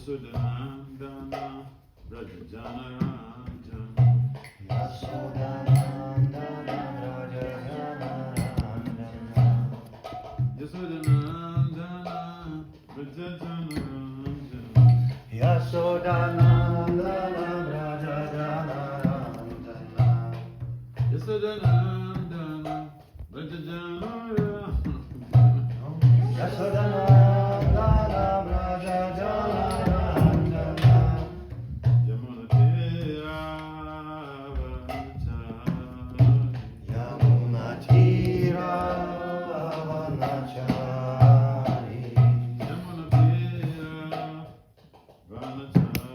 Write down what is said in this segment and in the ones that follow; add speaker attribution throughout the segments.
Speaker 1: Yasodhanandana Rajajanaranjana
Speaker 2: Yasodhanandana Rajajanaranjana
Speaker 1: Yasodhanandana Rajajanaranjana
Speaker 2: Yasodhanandana Rajajanaranjana
Speaker 1: Yasodhanandana Rajajanaranjana
Speaker 2: Yasodhanandana Rajajanaranjana Yamunatira Vanachari Yamunatira Vanachari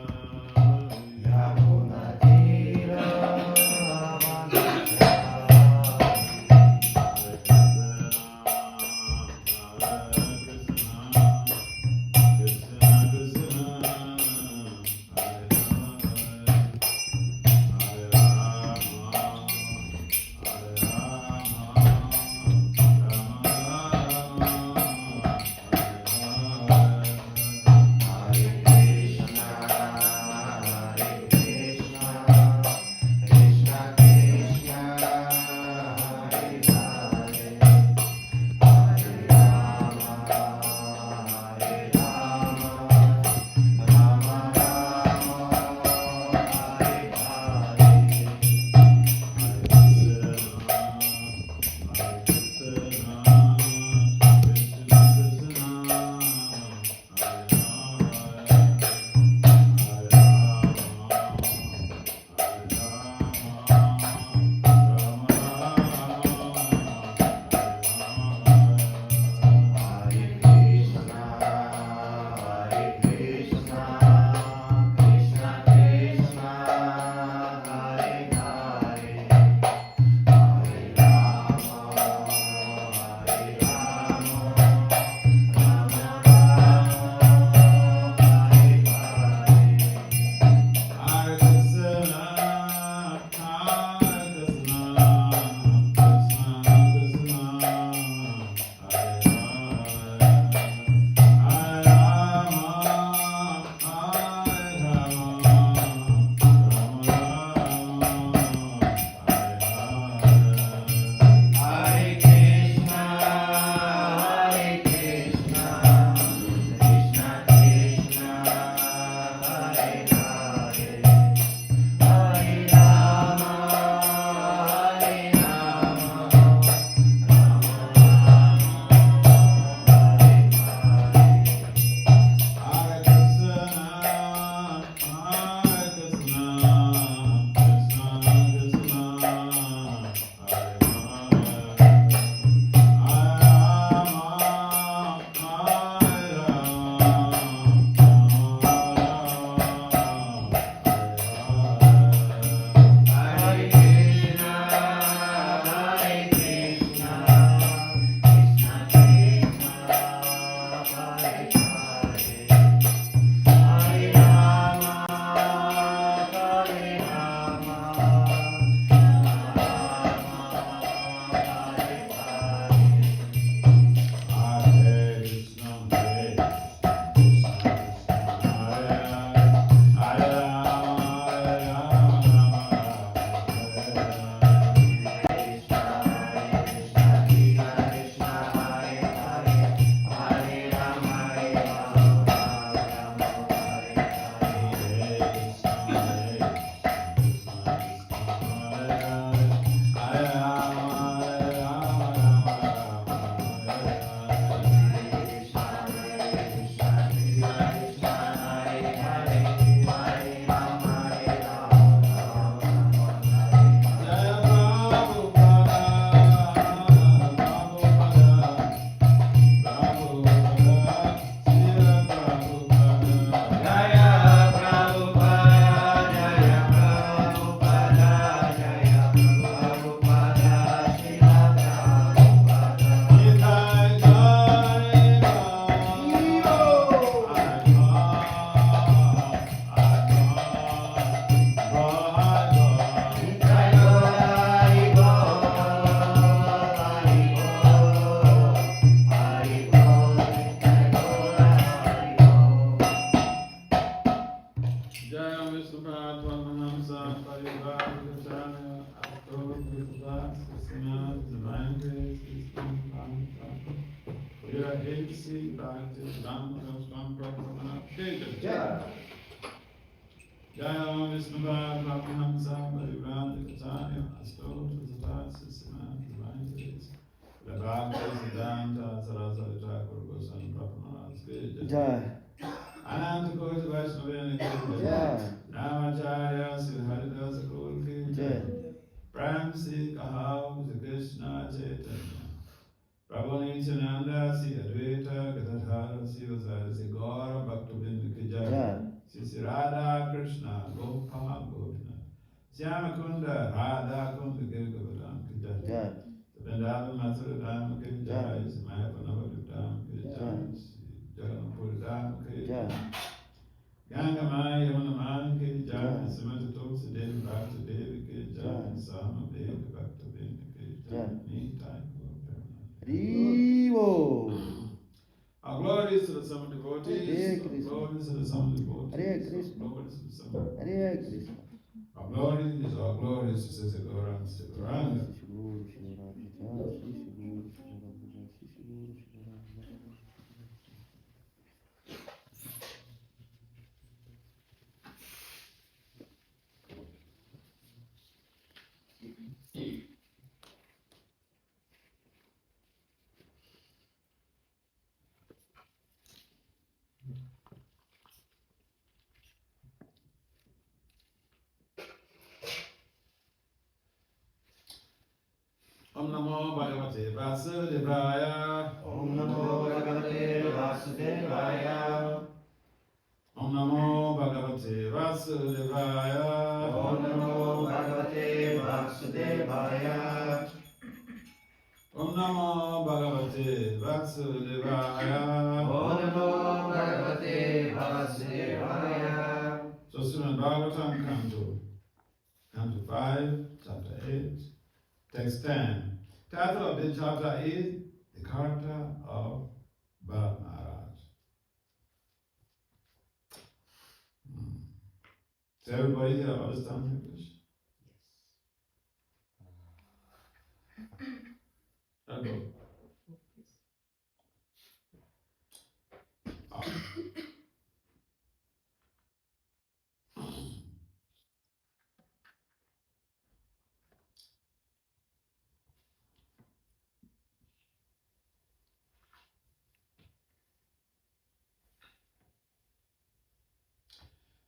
Speaker 1: Vira Hesi Bhakti Vasudeva Swami.
Speaker 2: Jai.
Speaker 1: Jaya Vishnu Bhagavatam Bhagavatam Kataya Astotra Zatasa Srimad Divine Grace the Bhakti Siddhanta Saraswati Thakur Goswami Prabhupada
Speaker 2: Jai.
Speaker 1: Ananta Kosi Vaishnavini
Speaker 2: Jai.
Speaker 1: Namacharya Sri Haridasa Kulki
Speaker 2: Jai.
Speaker 1: Prem Si Kahau Sri Krishna Chaitanya Prabhu Nityananda Si Advaita Gadadhara Si Vasari Si Gaura Bhaktivinoda Ki Jai
Speaker 2: Jai.
Speaker 1: Sri Radha Krishna Gopal Govinda Syama Kunda Radha Kunda Girgavadam Ki Jai
Speaker 2: Jai.
Speaker 1: Vrindavan Mathura Dham Ki Jai Mayapana Dham Ki Jai Jagannath Dham Ki Jai Ganga Maya Yamuna Maya Ki Jai Srimati Tulsi Devi Bhakti Devi Ki Jai Sama Devi Bhakti Devi Ki Jai Nitai
Speaker 2: Haribo.
Speaker 1: Our glories to the sum devotees,
Speaker 2: Hare
Speaker 1: our
Speaker 2: Krishna.
Speaker 1: glories to the sum devotees,
Speaker 2: Hare
Speaker 1: our
Speaker 2: Krishna.
Speaker 1: glories to the sum
Speaker 2: Hare Krishna.
Speaker 1: our glories to Sister Gauranga, Sister Gauranga. Om Namo Bhagavate Vasudevaya.
Speaker 2: Om Namo Bhagavate Vasudevaya.
Speaker 1: Om Namo Bhagavate Vasudevaya.
Speaker 2: Om Namo Bhagavate Vasudevaya.
Speaker 1: Om Namo Bhagavate Vasudevaya.
Speaker 2: Om Namo Bhagavate Vasudevaya.
Speaker 1: So Srimad Bhagavatam, Canto 5, Chapter 8, Text 10. Title of this chapter is The Character of Bharata Maharaj. So everybody here understands English? Yes. Hello.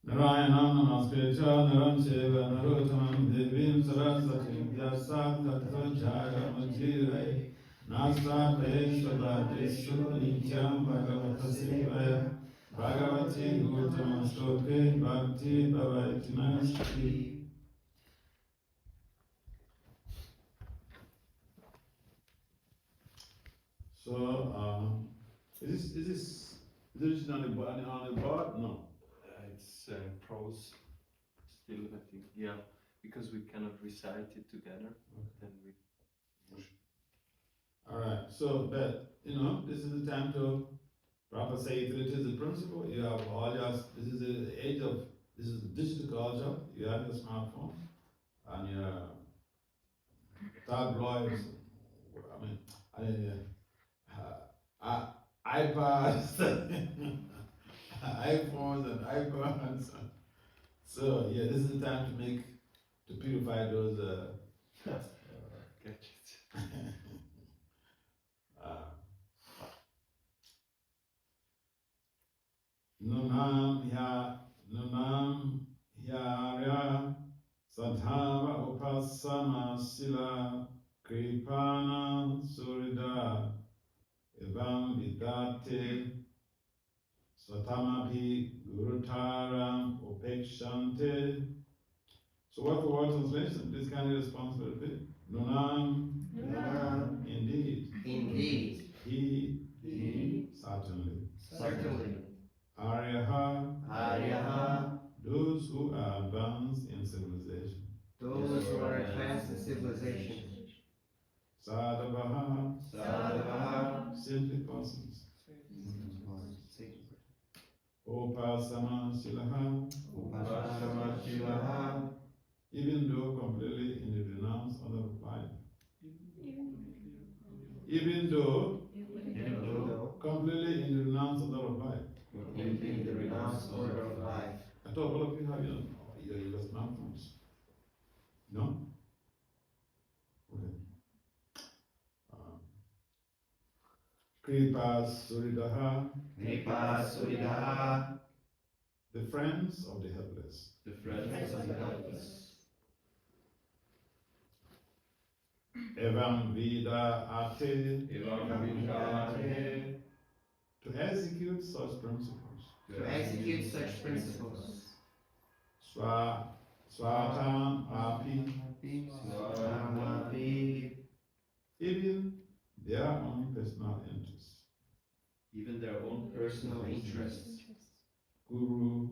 Speaker 1: Narayanam Namaskritya Naram Cheva Narottamam Devim Saraswatim Vyasat Tattva Jayamajire Nastrapeshvadadeshu Nityam Bhagavata Sevaya Bhagavati Gautam Shloke Bhakti Bhavaitinasti. So, is this written on the board? No.
Speaker 3: It's prose still, I think. Yeah, because we cannot recite it together. Then we.
Speaker 1: Alright, so that, this is the time to proper say it is the principle. You have all your, this is the age of, this is the digital culture. You have your smartphone and your tabloids, iPads, iPhones and iPods. So yeah, this is the time to purify those
Speaker 3: Gadgets.
Speaker 1: Nunam Hyarya Sadhava Upasama Sila Kripana Surida Evam Vidate Svatamapi Gurutaram Upekshante. So what the word translation? This kind of responsibility. Nunam, indeed.
Speaker 2: Indeed.
Speaker 1: He, certainly.
Speaker 2: Certainly.
Speaker 1: Aryaha,
Speaker 2: Aryaha.
Speaker 1: those who are advanced in civilization.
Speaker 2: Those who are advanced in civilization.
Speaker 1: Sadhavaha,
Speaker 2: Sadhavaha.
Speaker 1: simply persons. Upasama Shilaha,
Speaker 2: Upasama Shilaha.
Speaker 1: even though completely in the renounce of the life. Even though smartphones? No? Okay. Kripa Suridaha,
Speaker 2: Kripa Suridaha,
Speaker 1: the friends of the helpless.
Speaker 2: the friends of the helpless.
Speaker 1: Evam Vida Ate,
Speaker 2: Evam Vidate,
Speaker 1: to execute such principles.
Speaker 2: to execute such principles.
Speaker 1: Swatam Api,
Speaker 2: Swamapi,
Speaker 1: even their own personal interests.
Speaker 2: even their own personal interests.
Speaker 1: Guru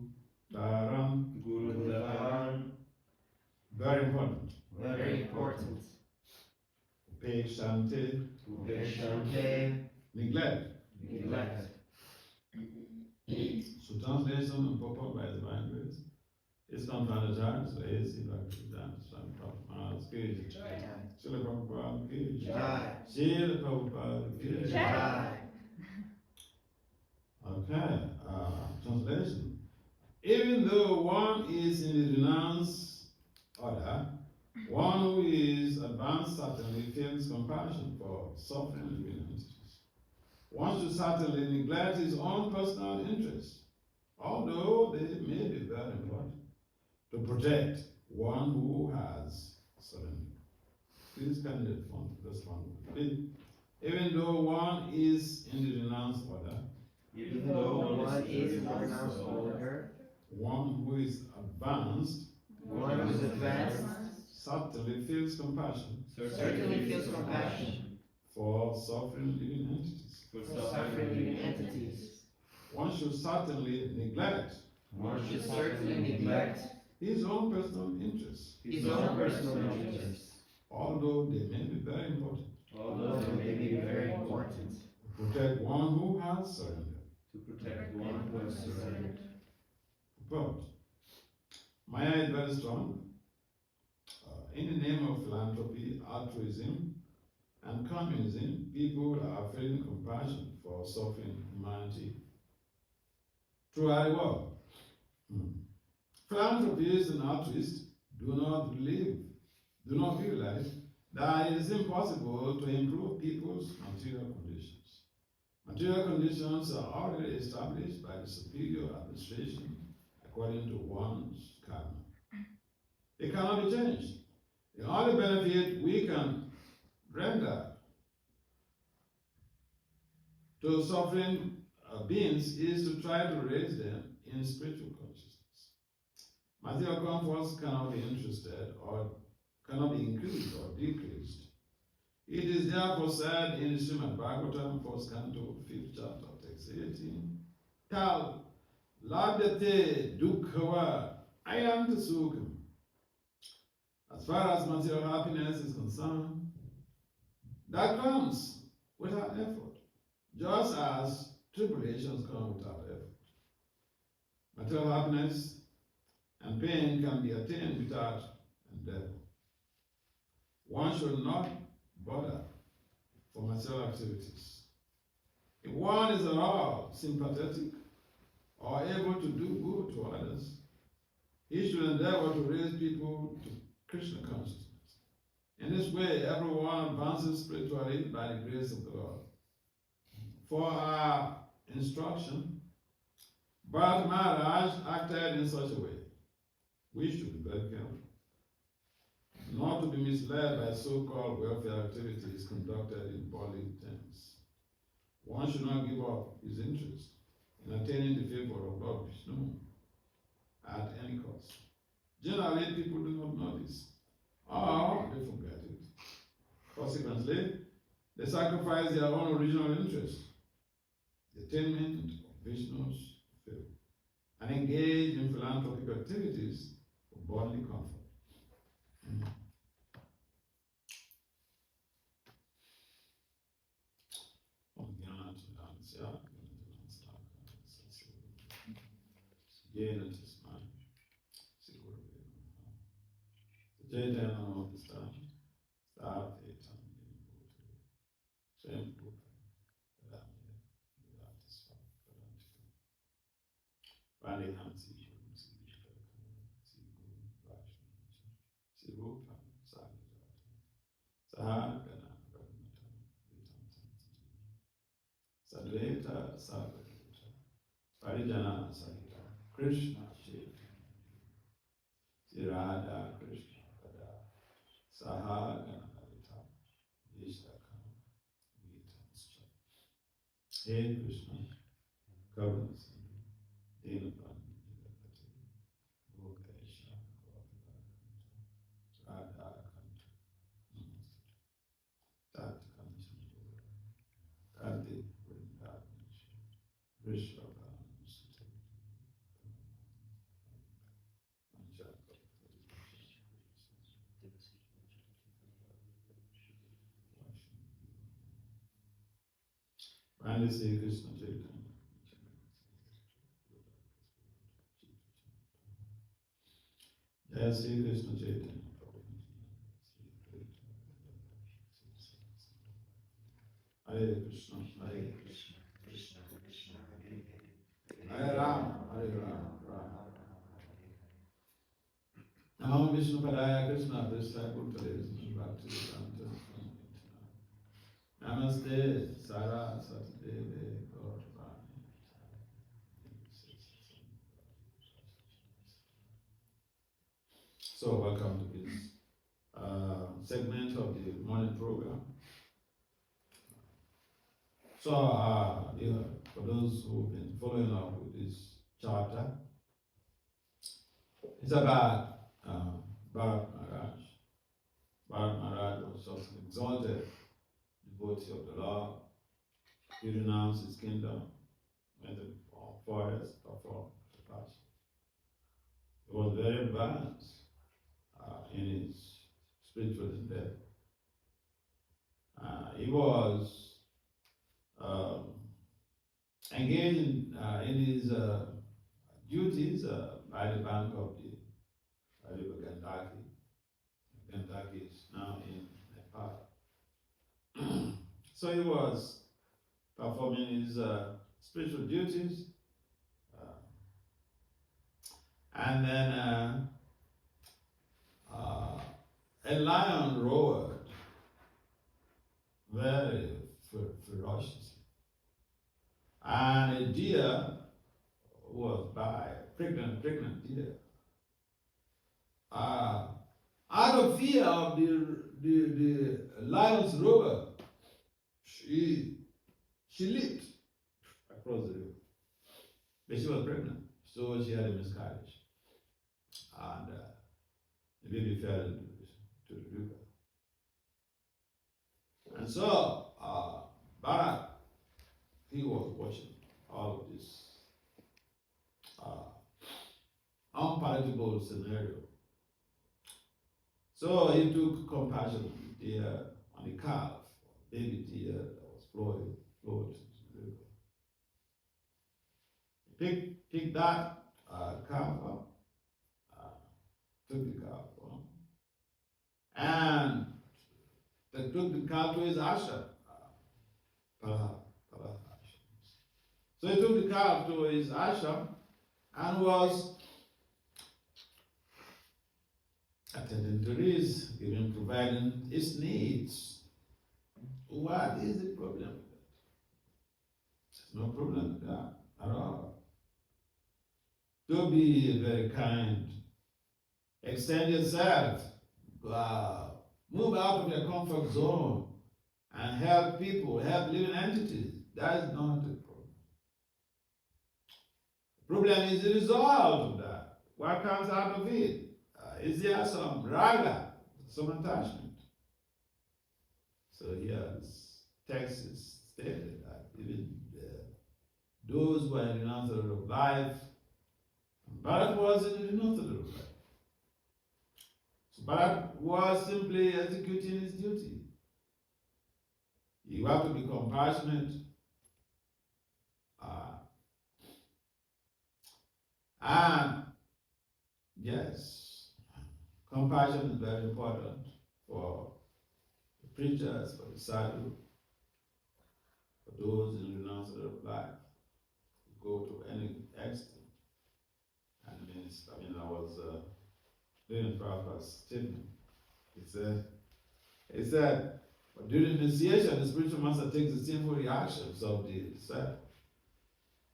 Speaker 1: Dharam,
Speaker 2: Guru Dharan,
Speaker 1: very important.
Speaker 2: very important.
Speaker 1: Peshante,
Speaker 2: Upeshante,
Speaker 1: neglect.
Speaker 2: neglect.
Speaker 1: So translation and purport by divine grace. It's not Maharaja, so it's Bhakti Vasudeva Swami. Srila Prabhupada ki jai.
Speaker 2: Jai.
Speaker 1: Srila Prabhupada ki jai.
Speaker 2: Jai.
Speaker 1: Okay, translation. Even though one is in the renounced order, one who is advanced certainly feels compassion for suffering living entities. One should certainly neglect his own personal interests, although they may be very important, to protect one who has surrendered. Please candidate from this one. Even though one is in the renounced order,
Speaker 2: Even though one is in the renounced order,
Speaker 1: one who is advanced
Speaker 2: one who is advanced
Speaker 1: certainly feels compassion
Speaker 2: certainly feels compassion
Speaker 1: for suffering living entities.
Speaker 2: for suffering living entities.
Speaker 1: One should certainly neglect
Speaker 2: One should certainly neglect
Speaker 1: his own personal interests,
Speaker 2: his own personal interests,
Speaker 1: although they may be very important,
Speaker 2: although they may be very important,
Speaker 1: to protect one who has surrendered.
Speaker 2: to protect one who has surrendered.
Speaker 1: But Maya is very strong. In the name of philanthropy, altruism, and communism, people are feeling compassion for suffering humanity throughout the world. Philanthropists and altruists do not realize that it is impossible to improve people's material conditions. Material conditions are already established by the superior administration according to one's karma. It cannot be changed. The only benefit we can render to suffering beings is to try to raise them in spiritual consciousness. Material comforts cannot be interested or cannot be increased or decreased. It is therefore said in the Srimad Bhagavatam, 1st canto, 5th chapter, text 18, Tal labhyate dukkhava ayanta sukham. As far as material happiness is concerned, that comes without effort, just as tribulations come without effort. Material happiness and pain can be attained without endeavor. One should not bother for material activities. If one is at all sympathetic or able to do good to others, he should endeavor to raise people to Krishna consciousness. In this way, everyone advances spiritually by the grace of God. For our instruction, Bharata Maharaj acted in such a way. We should be very careful not to be misled by so-called welfare activities conducted in public terms. One should not give up his interest in attaining the favor of Lord Vishnu at any cost. Generally, people do not know this, or they forget it. Consequently, they sacrifice their own original interest, the attainment of Vishnu's favor, and engage in philanthropic activities for bodily comfort. Sadvaita Sadvaita Parijana Sahita Krishna Chaitanya Sri Radha Krishna Pada Saha Ganalita Ishtakam Gitanscha Hey Krishna Karuna Sindhu Dinapani Nidapati Bhukesha Radha Kanta Namaste Tata Kanta Adi Vishwa and Sri Krishna Chaitanya. Jai Sri Krishna Chaitanya. Hare Krishna, Hare Krishna,
Speaker 2: Krishna Krishna Hare
Speaker 1: Hare Rama, Hare Rama, Rama. Namo Vishnu Padaya Krishna Prasthaya Bhutale Bhakti Vasudeva Swami. Namaste Saraswati Gauravani. So welcome to this segment of the morning program. So for those who've been following up with this chapter, it's about Bharata Maharaj. Bharata Maharaj was just an exalted devotee of the Lord. He renounced his kingdom, went to the forest, performed the passion. He was very advanced in his spiritual endeavor. He was engaged in his duties by the bank of the river Gandaki. Gandaki is now in Nepal. So he was performing his spiritual duties, and then a lion roared very ferociously, and a deer was by, pregnant deer. Out of fear of the lion's roar, she leaped across the river. But she was pregnant, so she had a miscarriage. And the baby fell into the river. And so, Bharat, he was watching all of this unpalatable scenario. So he took compassion on the deer, on the calf, baby deer that was flowing into the river. He picked that calf up, took the calf up, and they took the calf to his ashram. So he took the calf to his ashram and was attending to this, providing his needs. What is the problem with that? There's no problem with that at all. Do be very kind. Extend yourself. Move out of your comfort zone and help people, help living entities. That is not the problem. The problem is the result of that. What comes out of it? Is there some raga, some attachment? So here this text is stated that even those who are in another of life, Bharat was in another of life. So Bharat was simply executing his duty. You have to be compassionate. And yes, compassion is very important for the preachers, for the sadhu, for those in the renouncement of life, who go to any extent. And I was reading Prabhupada's statement. He said, But during initiation, the spiritual master takes the sinful reactions of the disciple.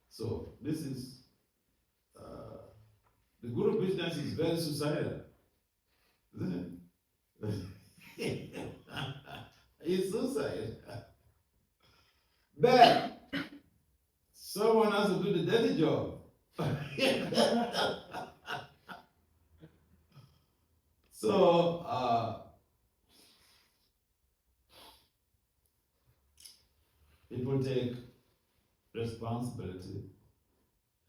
Speaker 1: So this is the guru business is very suicidal, isn't it? It's suicide. But someone has to do the dirty job. So people take responsibility,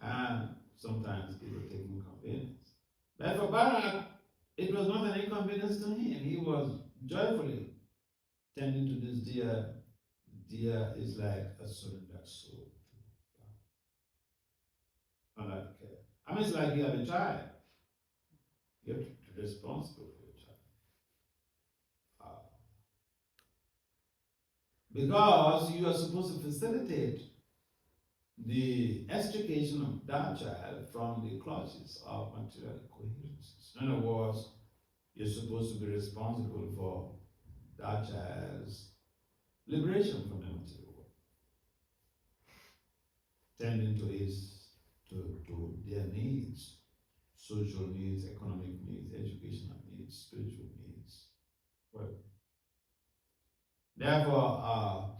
Speaker 1: and sometimes people take inconvenience. But for Bharata, it was not an inconvenience to him. He was joyfully tending to this deer. Deer is like a surrendered soul. Unlike care. I mean, it's like you have a child. You have to be responsible for your child. Because you are supposed to facilitate the extrication of that child from the clutches of material coherences. In other words, you're supposed to be responsible for that child's liberation from the material world, tending to their needs, social needs, economic needs, educational needs, spiritual needs. Well, therefore,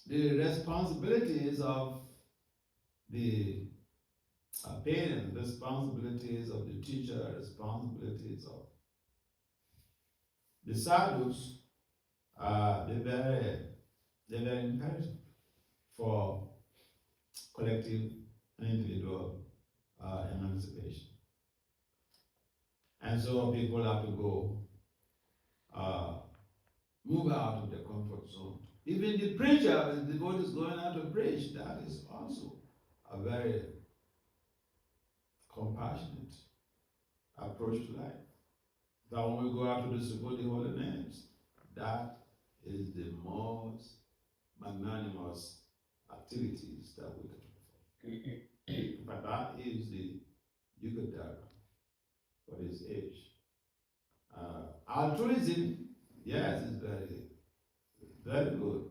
Speaker 1: the responsibilities of the parent, responsibilities of the teacher, responsibilities of the sadhus, they're very imperative for collective and individual emancipation. And so people have to go move out of their comfort zone. Even the preacher, the devotees going out to preach, that is also a very compassionate approach to life. That when we go out to distribute the holiness, that is the most magnanimous activities that we can perform. But that is the Yugadara for this age. Altruism, yes, is very, very good.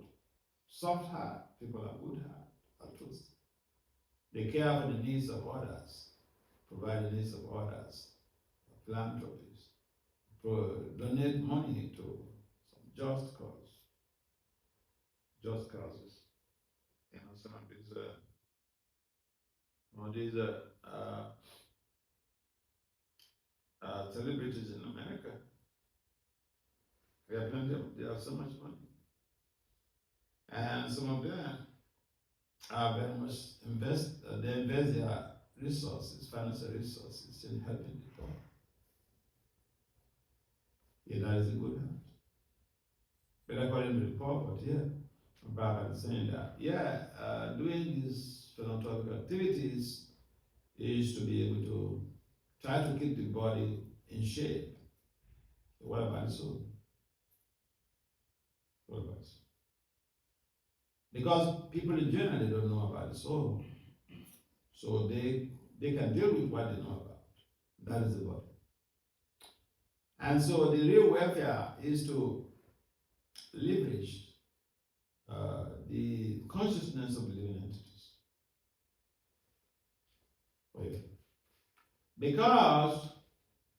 Speaker 1: Soft heart, people are good heart, altruistic. They care for the needs of others, provide the needs of others, philanthropies, donate money to some just cause, just causes. You know, some of these celebrities in America, they have so much money. And some of them are very much they invest their resources, financial resources, in helping the poor. Yeah, that is a good hand. But according to the poor, Bhagavatam is saying that, doing these philanthropic activities is to be able to try to keep the body in shape. What about the soul? What about the soul? Because people in general, they don't know about the soul. So they can deal with what they know about. That is the body. And so the real welfare is to leverage the consciousness of living entities. Okay. Because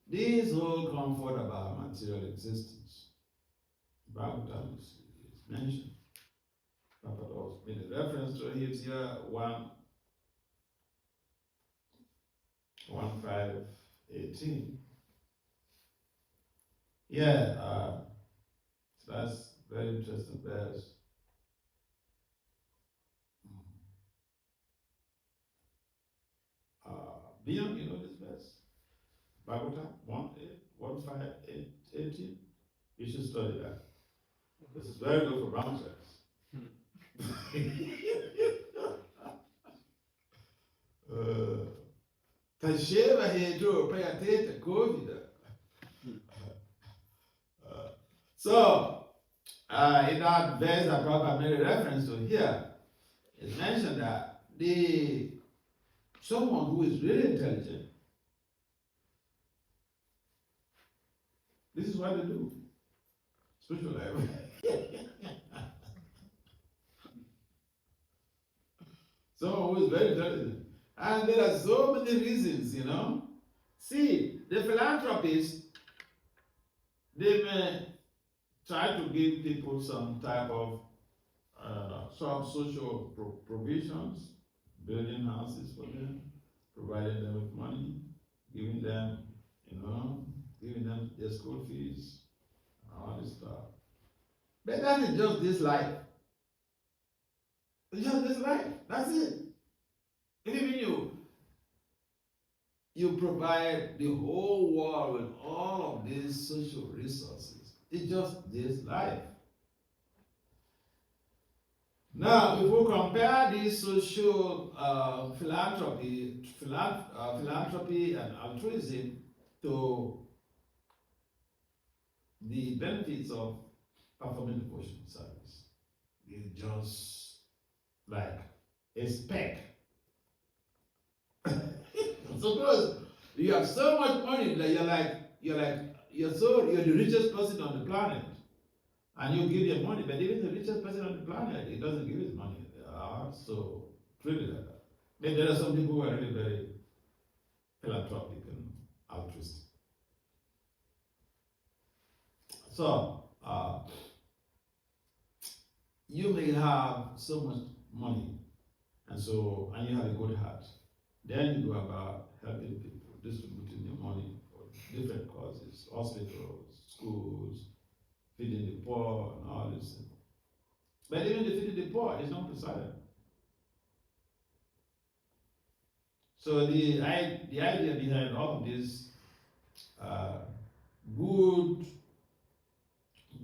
Speaker 1: this whole comfort about material existence, Bhagavatam is mentioned. Prabhupada also made a reference to it here, 1:5:18. So that's very interesting verse. Beyond, you know this verse? Bhagavatam 1:5:18. You should study that. This is very good for bouncers. Tasheva hedro payateta COVID. So, in that verse that Prabhupada made a reference to here, it mentioned that someone who is really intelligent, this is what they do. Social life. Someone who is very intelligent. And there are so many reasons, you know. See, the philanthropists, they may try to give people some type of some social provisions, building houses for them, providing them with money, giving them, you know, giving them their school fees, all this stuff. But that is just this life. It's just this life. That's it. Even you provide the whole world with all of these social resources. It's just this life. Now, if we compare this social philanthropy and altruism to the benefits of performing devotion service, it's just like a speck. Suppose you have so much money that you're the richest person on the planet, and you give your money, but even the richest person on the planet, he doesn't give his money. So really like that. Then there are some people who are really very philanthropic and altruistic. So you may have so much money, and you have a good heart. Then you go about helping people, distributing your money for different causes, hospitals, schools, feeding the poor, and all this thing. But even the feeding the poor is not decided. So the idea behind all of this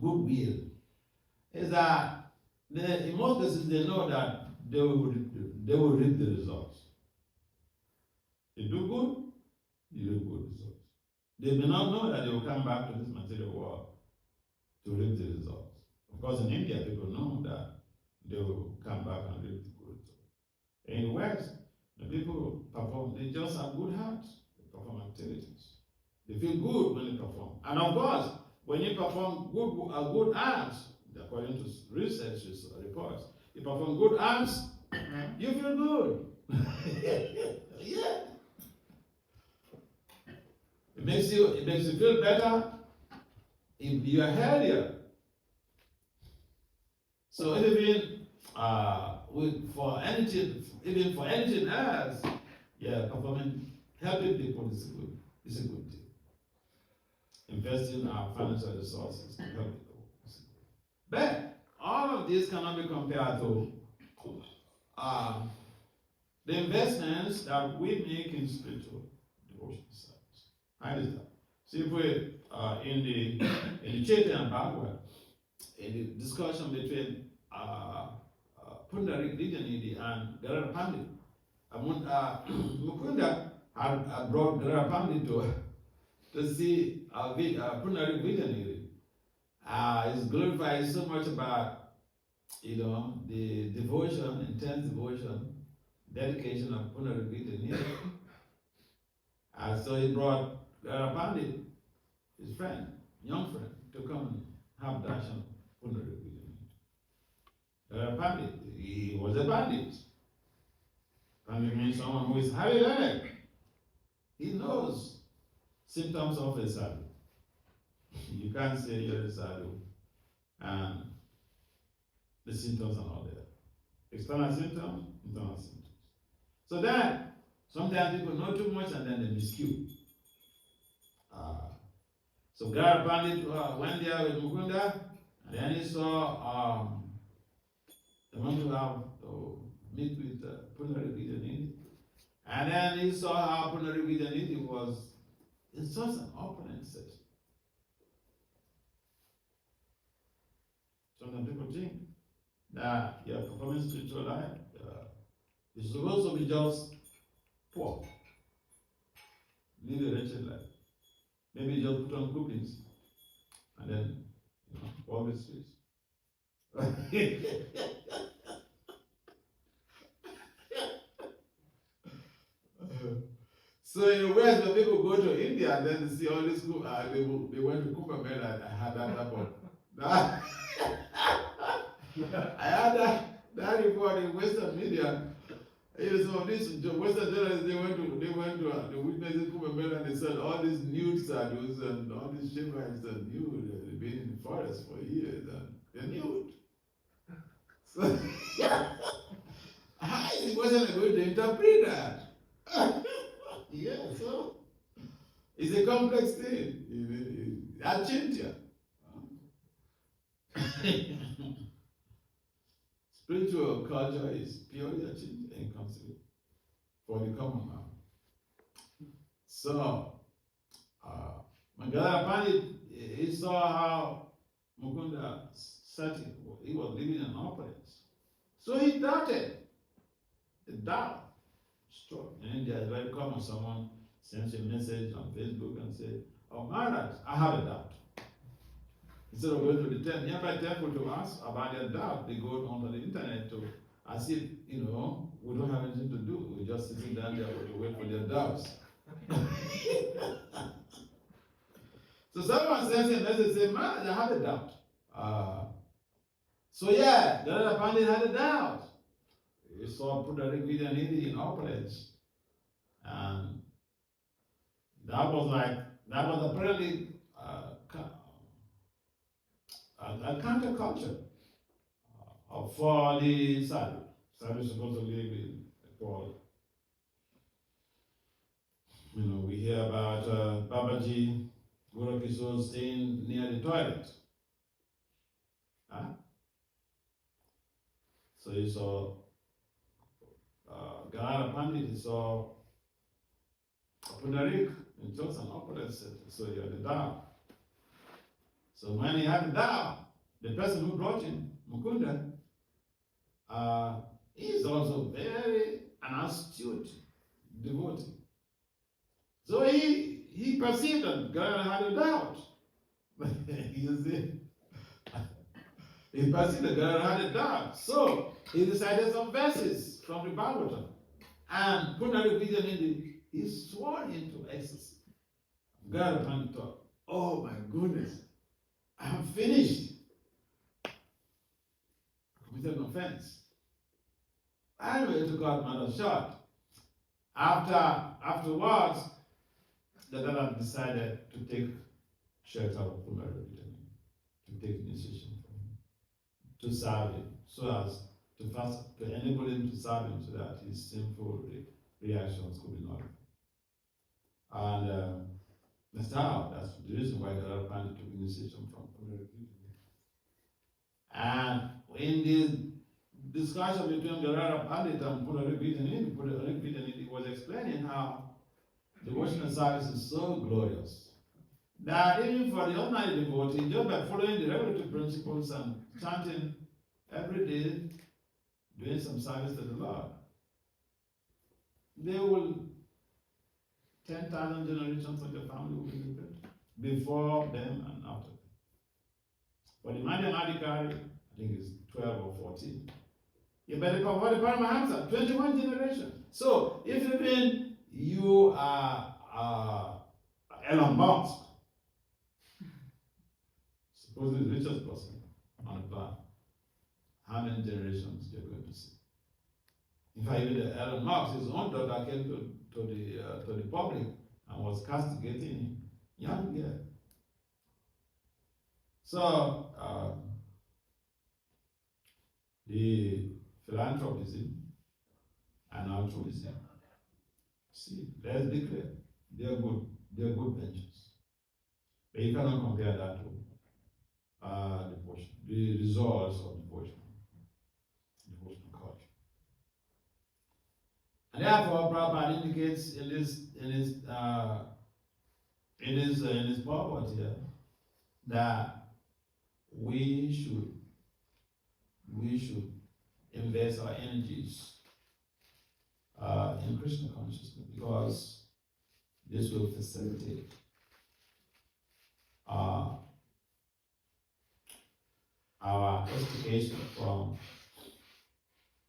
Speaker 1: goodwill is that in most cases they know that they will reap the results. You do good, you reap good results. They may not know that they will come back to this material world to reap the results. Of course, in India, people know that they will come back and reap the good results. In the West, the people perform, they just have good hearts. They perform activities. They feel good when they perform. And of course, when you perform good acts, according to research reports, you perform good acts, you feel good. Yeah. It makes you feel better. You are healthier. So even for anything else, yeah, helping people is a good deal. Investing our financial resources to help people is a good deal. But all of this cannot be compared to the investments that we make in spiritual devotion service. How is that? See, if we in the Chaitanya and Bhagavatam, in the discussion between Pundarik Vijayanidhi and Gadadhar Pandit, Mukunda had brought Gadadhar Pandit to see Pundarik Vijayanidhi. He's glorified so much about, the devotion, intense devotion, dedication of Pundarik Vijayanidhi. So he brought Gadadhar Pandit, his friend, young friend, to come and have darshan Pundarik Vijayanidhi. Gadadhar Pandit, he was a bandit. Pandit means someone who is highly learned. He knows symptoms of a sadhu. You can't say you're a sadhu and the symptoms are not there. External symptoms, internal symptoms. So then, sometimes people know too much and then they miscue. So Gadadhar Pandit went there with Mukunda, and then he saw they want to meet with Pundarik Vijayanidhi. And then he saw how Pundarik Vijayanidhi was in such an opponent session. Sometimes people think that your performing spiritual life is supposed to be just poor. Live a wretched life. Maybe just put on cookies and then walk the streets. So in the West, when people go to India and then they see all this, they went to Kumbh Mela and had that type of That, I had that report in Western media. So this the Western journalists, they went to the witnesses Kumbh and they said all these nude sadhus and all these Shivites are nude. They've been in the forest for years and they're nude. So how is the Western going to interpret that? Yeah, so it's a complex thing. Achintya. Spiritual culture is purely achintya, inconceivable for the common man. So, Mangalaya Pandit, he saw how Mukunda Sati, he was living in opulence. So he doubted. The doubt struck. In India, it's very common. Someone sends a message on Facebook and says, "Oh, Maharaj, I have a doubt." Instead of going to the nearby temple to ask about their doubt, they go onto the internet to, as if, we don't have anything to do. We're just sitting down there to wait for their doubts. So someone sends a message saying, "Maharaj, I have a doubt." Narada Pandit had a doubt. He saw Puttarik Vidyanidhi in opulence. And that was apparently a counterculture for the sadhu. Sadhu is supposed to live in equality. We hear about Babaji Guru Kishore staying near the toilet. So he saw Ganara Pandit, he saw Puttarik in just an opulence. So he had the Tao. So when he had the Tao, the person who brought him, Mukunda, he is also very an astute devotee. So he perceived that God had a doubt. You see? He perceived that God had a doubt. So he decided some verses from the Bhagavatam. And Puttarik Vidyanidhi, he swore into ecstasy. God upon the top. Oh my goodness, I am finished. Committed an offense. Anyway, to cut matter short. Afterwards, the Dada decided to take shelter of Puttarik Vidyanidhi, to take initiation from him, to serve him, so as to enable him to serve him, so that his sinful reactions could be nullified. And that's the reason why Narada Pandit took initiation from Puttarik Vidyanidhi. And in the discussion between Narada Pandit and Puttarik Vidyanidhi was explaining how devotional service is so glorious that even for the ordinary devotee, just by following the regulative principles and chanting every day, doing some service to the Lord, they will 10,000 generations of the family will be prepared before them and after them. For the Madhyamadikari, I think it's 12 or 14. Yeah, but for the Paramahamsa, 21 generations. So if even you are Elon Musk, supposedly the richest person on the planet, how many generations you're going to see? In fact, even Elon Musk, his own daughter came to the public and was castigating him. Young girl. So the philanthropism and altruism. See, let's be clear. They are good ventures. But you cannot compare that to devotion, the results of devotional culture. And therefore, Prabhupada indicates in his purport here that we should invest our energies in Krishna consciousness, because this will facilitate our extrication from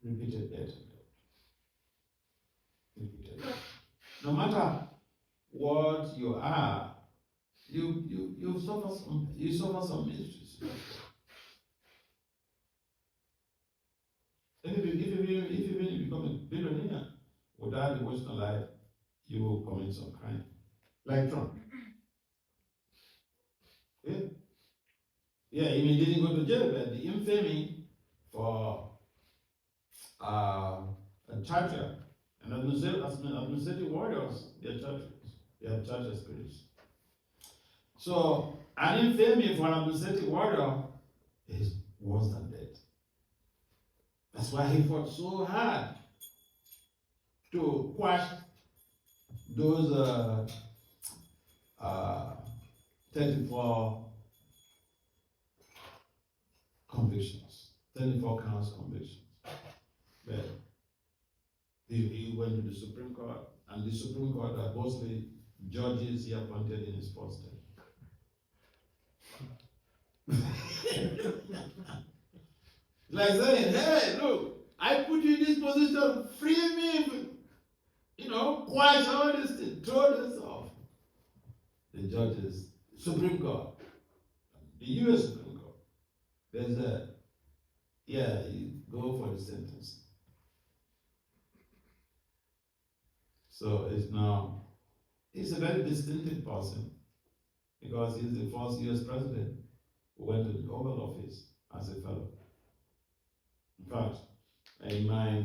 Speaker 1: repeated death. No matter what you are, you suffer some mysteries. If you become a billionaire without devotional life, you will commit some crime. Like Trump. Yeah, he didn't go to jail, but the infamy for a charger and administrative warriors, they are churches. They have church spirits. So an infamy for an administrative warrior is worse than death. That's why he fought so hard to quash those 34 convictions, 34 counts convictions. But he went to the Supreme Court, and the Supreme Court are mostly judges he appointed in his first term. Like saying, hey, look, I put you in this position, free me, quash all this thing, throw this off. The judges, Supreme Court, the US Supreme Court, there's you go for the sentence. So he's a very distinctive person because he's the first US president who went to the Oval Office as a fellow. In fact, in my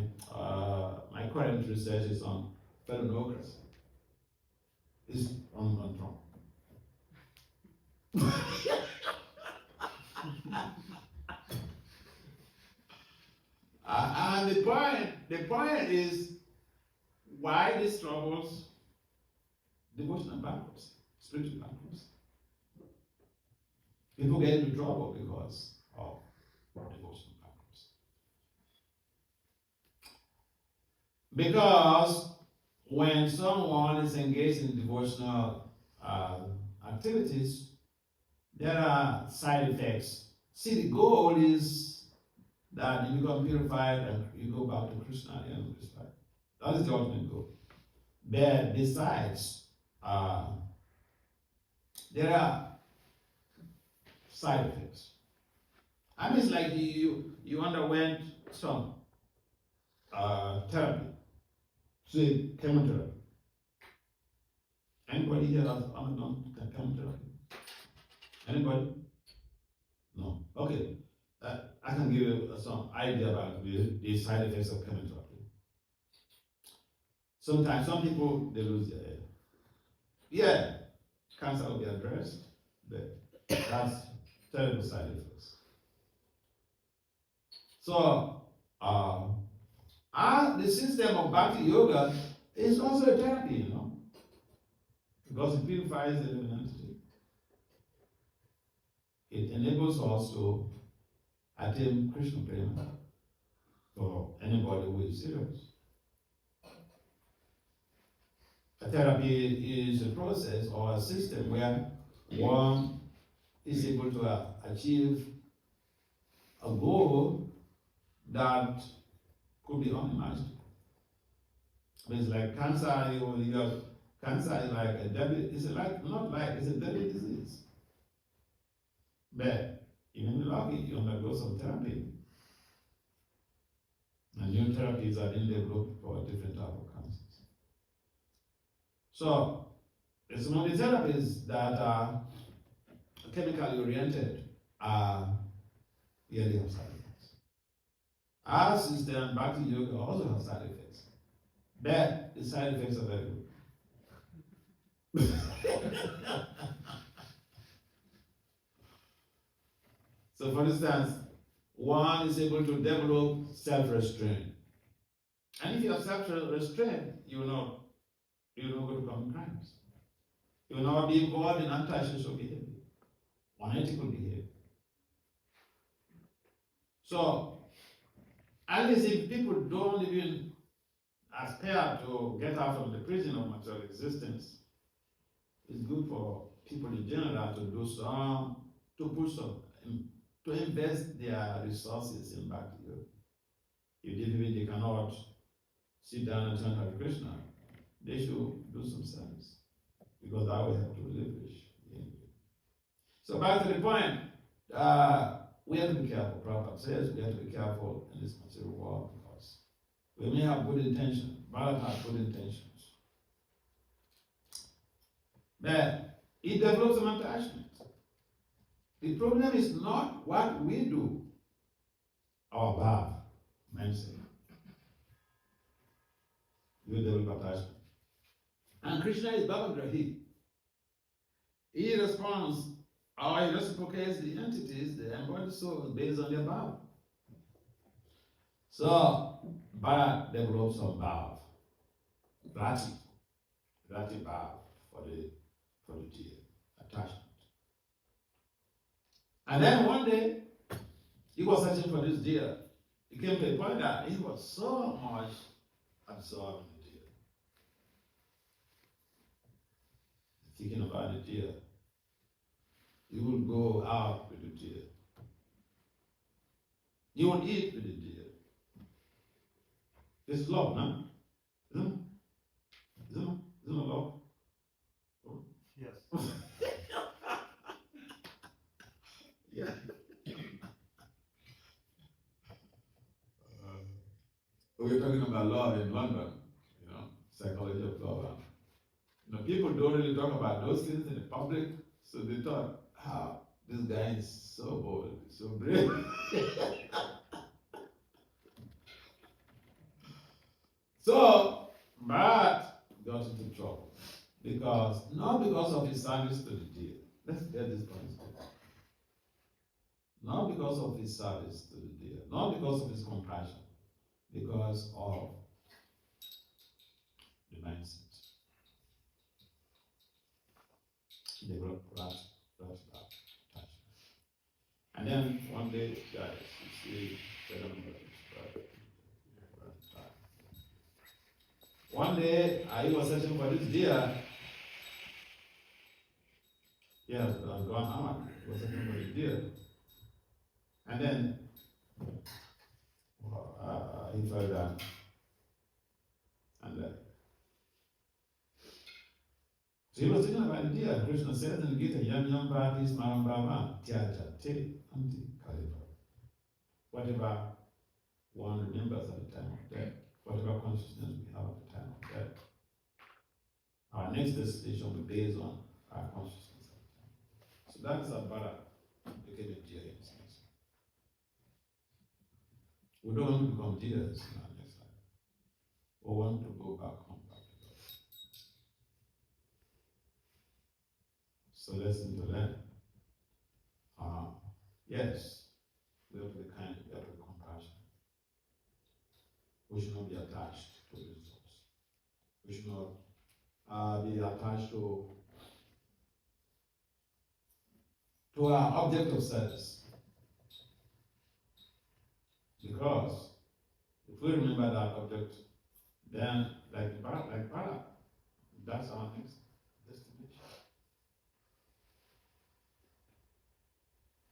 Speaker 1: current research is on fellowocracy. It's on Trump. And the point is why this troubles devotional bankruptcy, spiritual bankruptcy. People get into trouble because of devotional bankruptcy. Because when someone is engaged in devotional activities, there are side effects. See, the goal is that you become purified and you go back to Krishna at the end of this life. That is the ultimate goal. But besides, there are side effects. I mean, it's like you underwent some therapy, say chemotherapy. Anybody here has undergone chemotherapy? Anybody? No. Okay. I can give you some idea about the side effects of chemotherapy. Sometimes some people they lose their hair. Yeah, cancer will be addressed, but that's terrible side effects. So, the system of Bhakti Yoga is also a therapy, because it purifies the living entity. It enables us to attain Krishna prema for anybody who is serious. A therapy is a process or a system where one is able to achieve a goal that could be unimaginable. It's like cancer. You have cancer is like a deadly. It's a deadly disease. But even if you're lucky, you undergo some therapy, and new therapies are being developed for different type of cancers. So, some of the therapies that are chemically oriented really have side effects. Our system, Bhakti Yoga, also has side effects. But the side effects are very good. So, for instance, one is able to develop self-restraint. And if you have self-restraint, you will not go to commit crimes. You will not be involved in antisocial behavior, unethical behavior. So, at least if people don't even aspire to get out of the prison of material existence, it's good for people in general to do some, to invest their resources in Bhakti Yoga. If they cannot sit down and chant Hare Krishna, they should do some service, because that will help to leverage the So back to the point, we have to be careful. Prabhupada says we have to be careful in this material world because we may have good intentions. Bharata has good intentions. But it develops some attachment. The problem is not what we do, our bhav, mindset. You develop attachment. And Krishna is Bhavagrahi. He responds, or he reciprocates the entities, the embodied souls, based on their bhav. So, Bharat develops some bhav, rati bhav for the deer, attachment. And then one day, he was searching for this deer. He came to a point that he was so much absorbed in the deer. Thinking about the deer. He would go out with the deer. He would eat with the deer. It's love, no? Isn't it love?
Speaker 3: Yes.
Speaker 1: Yeah. We're talking about love in London, psychology of love. People don't really talk about those things in the public, so they thought, this guy is so bold, so brave. So, Bharat got into trouble. Not because of his service to the deer. Let's get this point straight. Not because of his service to the deer, not because of his compassion, because of the mindset. Develop attachment. And then one day, guys, you see, one day, I was searching for this deer. Yes, Don Ahmad was searching for this deer. And then he fell down. And so he was thinking about the deer. Krishna says in the Gita, Yam Yam Bhati Smaram Bhava Tyaja Te Anti Kaliva. Whatever one remembers at the time of death, whatever consciousness we have at the time of death, our next destination will be based on our consciousness at the time. So that is how Bharata became a deer in a sense. We don't want to become deers in our next life. We want to go back home, back to God. So lesson to learn. Yes, we have to be kind, we have to be compassionate. We should not be attached to results. We should not be attached to our object of service. Because if we remember that object, then like Bharata, that's our next destination.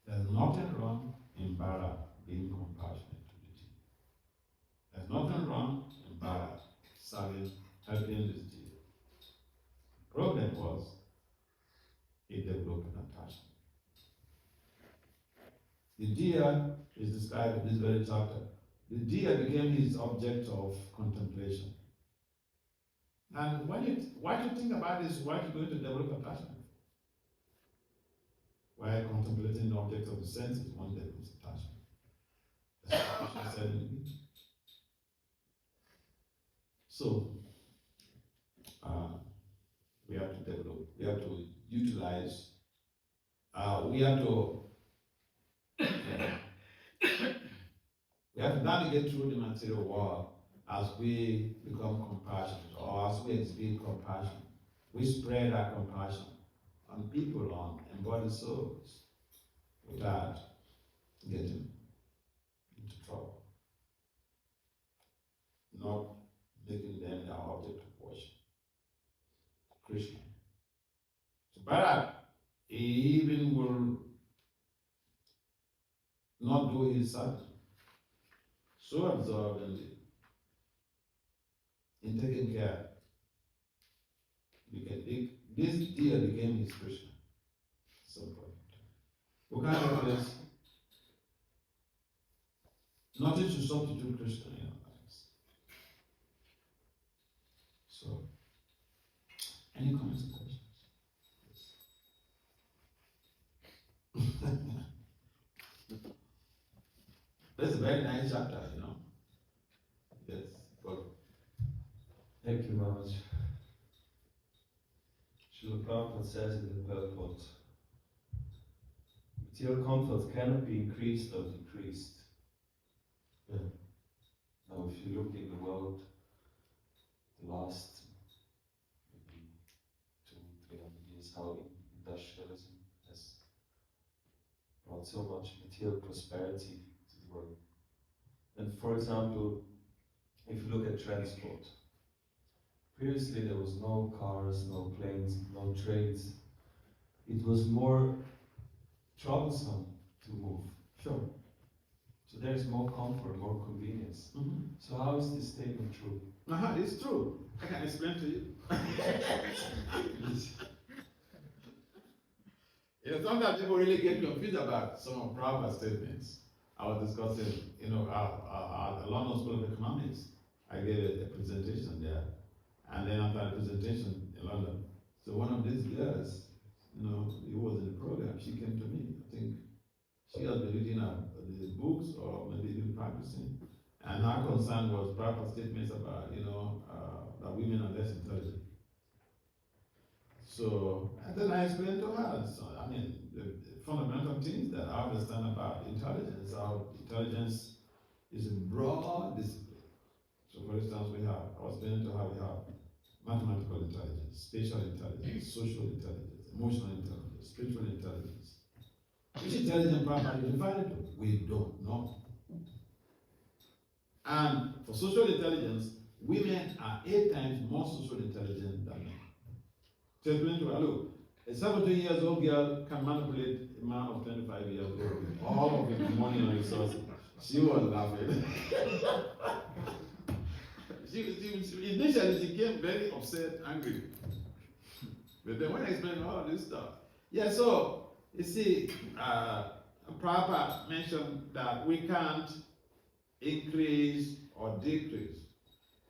Speaker 1: There's nothing wrong in Bharata being compassionate to the deer. There's nothing wrong in Bharata helping this deer. The problem was he developed an attachment. The deer is described in this very chapter. The deer became his object of contemplation. And what you think about this, what you're going to develop attachment? While contemplating the object of the senses, one develops attachment. That's what Krishna said in the Gita. So, we have to develop, we have to utilize, we have to navigate through the material world as we become compassionate, or as we exhibit compassion. We spread our compassion on people, on embodied souls, without getting into trouble. Not making them our object of worship. Krishna. So Bharata, he even will not do his sadhana. So absorbed in taking care. This deer became his Krishna at some point in time. We can't replace. Nothing to substitute Krishna in our lives. So, any comments or questions? That's a very nice chapter, you know. Yes, God.
Speaker 4: Thank you, Maharaj. Srila Prabhupada says in the purport, material comfort cannot be increased or decreased.
Speaker 1: Yeah.
Speaker 4: Now, if you look in the world, the last maybe 200-300 years, how industrialism has brought so much material prosperity to the world. And for example, if you look at transport, previously there was no cars, no planes, no trains. It was more troublesome to move.
Speaker 1: Sure.
Speaker 4: So there is more comfort, more convenience.
Speaker 1: Mm-hmm.
Speaker 4: So how is this statement true?
Speaker 1: It's true. I can explain to you. You know, sometimes people really get confused about some of Prabhupada's statements. I was discussing, you know, at London School of Economics. I gave a presentation there. And then after the presentation in London, so one of these girls, you know, who was in the program, she came to me. I think she has been reading the books or maybe even practicing. And her concern was Prabhupada's statements about, you know, that women are less intelligent. So, and then I explained to her, so, I mean, the fundamental things that I understand about intelligence, how intelligence is a broad discipline. So, for instance, I was explaining to her, we have mathematical intelligence, spatial intelligence, social intelligence, emotional intelligence, spiritual intelligence. Which intelligence Prabhupada define it? We don't know. And for social intelligence, women are 8 times more social intelligent than men. So explain to her, look, a 17-year-old girl can manipulate a man of 25 years old. All of his money and resources. She was laughing. Initially, she came very upset, angry. But then when I explained all this stuff, yeah, so, you see, Prabhupada mentioned that we can't increase or decrease.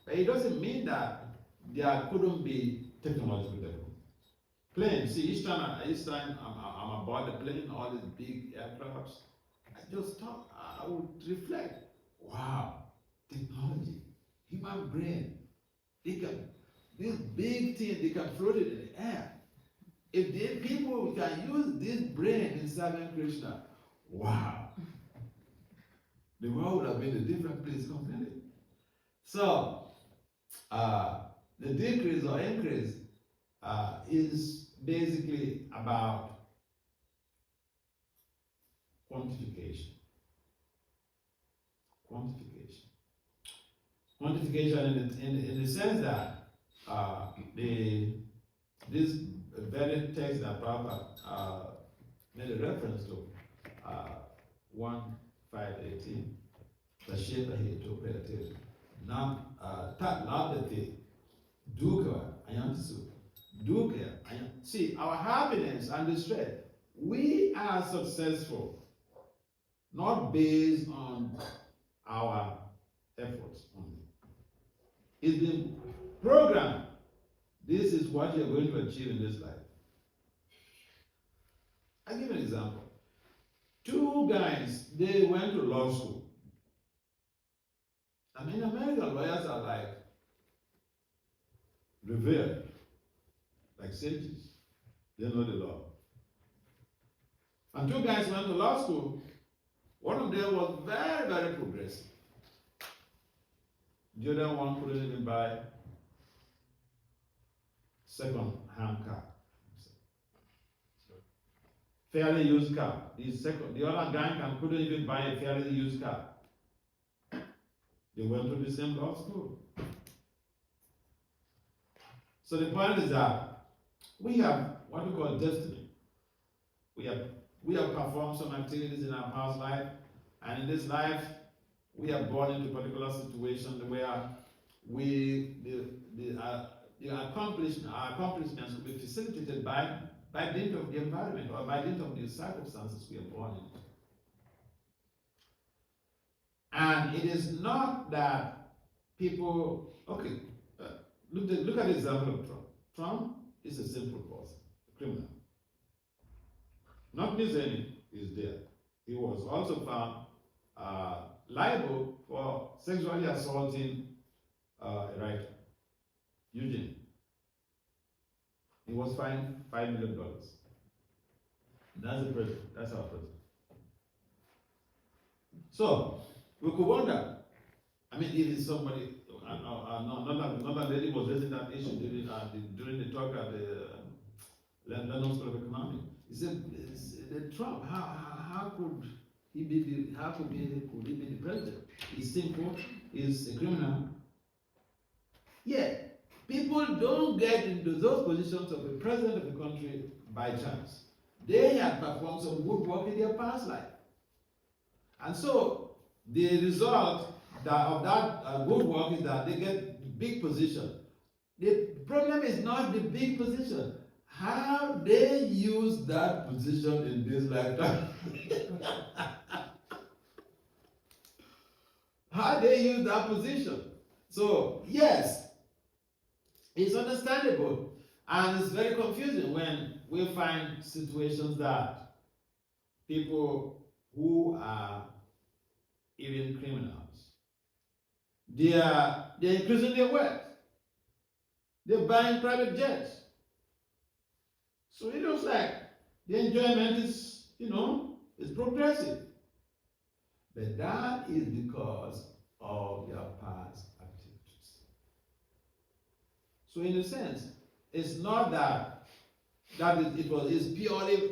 Speaker 1: But it doesn't mean that there couldn't be technological development. Planes, see, each time I'm aboard the plane, all these big aircrafts, I just thought, I would reflect, wow, technology, human brain, this big thing, they can float it in the air. If people can use this brain in serving Krishna, wow, the world would have been a different place completely. So, the decrease or increase is basically about quantification. Quantification in the sense that this very text that Prabhupada made a reference to, 1:5:18, Tasheta Hetu Prayate, Tat Labdate, Dukkha Ayantisu, Dukkha Ayant. See, our happiness and distress, we are successful, not based on our efforts only. It's been programmed. This is what you're going to achieve in this life. I'll give an example. 2 guys, they went to law school. I mean, American lawyers are like revered, like sages. They know the law. And 2 guys went to law school. One of them was very, very progressive. The other one couldn't even buy second-hand car. Fairly used car. The other guy couldn't even buy a fairly used car. They went to the same law school. So the point is that we have what we call destiny. We have performed some activities in our past life, and in this life, we are born into a particular situation where our accomplishments will be facilitated by by dint of the environment or by dint of the circumstances we are born in. And it is not that people, okay, look at the example of Trump. Trump is a simple person, a criminal. Not missing is there. He was also found liable for sexually assaulting a writer, Eugene. He was fined $5 million. That's the president. That's our president. So we could wonder. I mean, if it's somebody, not that lady was raising that issue during the talk at the London School of Economics. He said, Trump, how could he be the president? He's simple, he's a criminal. Yeah, people don't get into those positions of the president of the country by chance. They have performed some good work in their past life. And so the result of that good work is that they get big position. The problem is not the big position. How they use that position in this lifetime. How they use that position. So, yes, it's understandable. And it's very confusing when we find situations that people who are even criminals, they're increasing their wealth. They're buying private jets. So it looks like the enjoyment is, is progressive. But that is because of their past activities. So in a sense, it's not that it's purely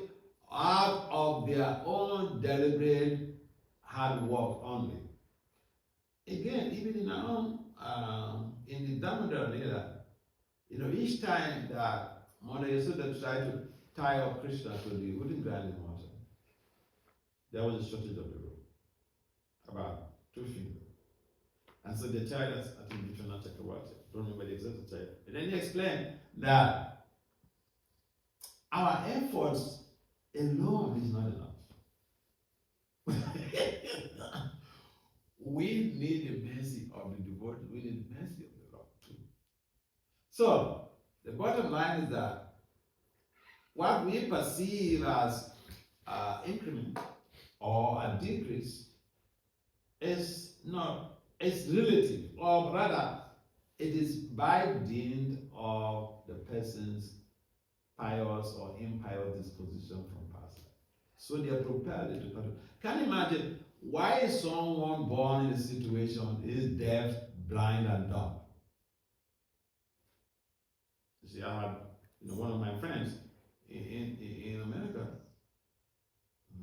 Speaker 1: out of their own deliberate hard work only. Again, even in our own, in the Damodar Lila, each time that Mother Yasoda tried to tie up Krishna to the wooden grinding water, there was a shortage of the rope, about 2 fingers. And so they tied us, I think, Vishwanath Chakravarti, don't remember the exact time. And then he explained that our efforts alone is not enough. We need the mercy of the devotee, we need the mercy of the Lord too. So, the bottom line is that what we perceive as increment or a decrease is not, it's relative, or rather, it is by dint of the person's pious or impious disposition from past life. So they are propelled into part. Can you imagine why someone born in a situation is deaf, blind, and dumb? You see, I had one of my friends in America,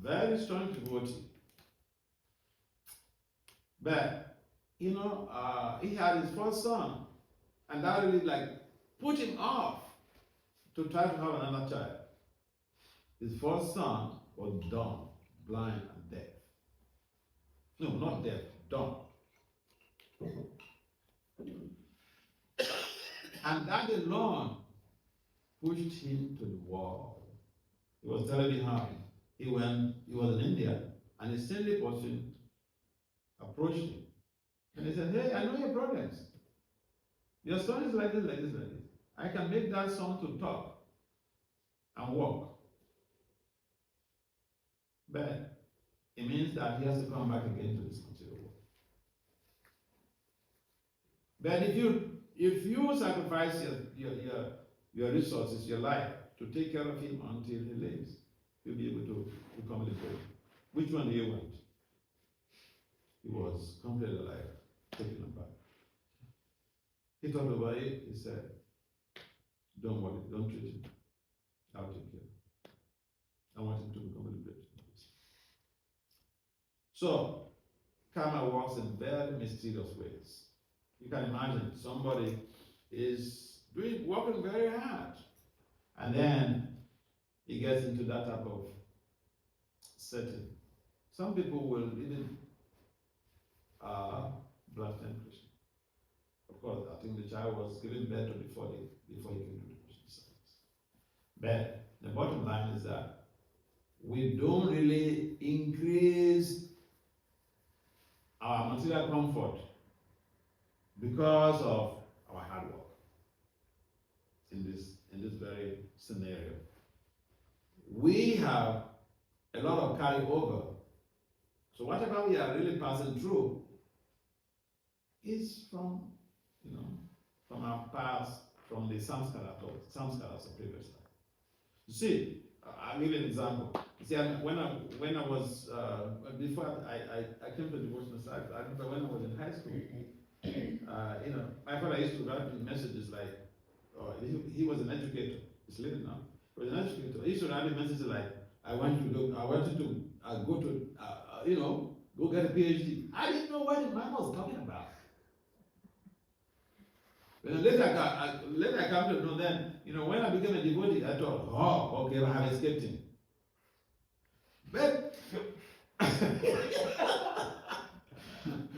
Speaker 1: very strong devotee. But he had his first son, and that really put him off to try to have another child. His first son was dumb, blind, and deaf. No, not deaf, dumb. And that alone pushed him to the wall. He was telling me how he was in India, and a saintly person approached him. And he said, hey, I know your problems. Your son is like this, like this, like this. I can make that son to talk and walk. But it means that he has to come back again to this material world. But if you sacrifice your resources, your life, to take care of him until he lives, you'll be able to become liberated. Which one do you want? He was completely alive, taken aback. He thought about it, he said, don't worry, don't treat him. I'll take care. I want him to become liberated. So, karma works in very mysterious ways. You can imagine somebody is working very hard, and then he gets into that type of setting. Some people will even blaspheme Krishna. Of course, I think the child was given birth before he came to the Krishna service. But The bottom line is that we don't really increase our material comfort because of our hard work in this very scenario. We have a lot of carryover. So whatever we are really passing through is from, from our past, from the samskaras of previous life. You see, I'll give you an example. See, when I was before I came to devotional side, I remember when I was in high school. My father used to write me messages like, he was an educator. He's living now. He was an educator. He used to write me messages like, I want you to go to, go get a PhD. I didn't know what the man was talking about. But later I come to know then, when I became a devotee, I thought, oh, okay, I have escaped him. But,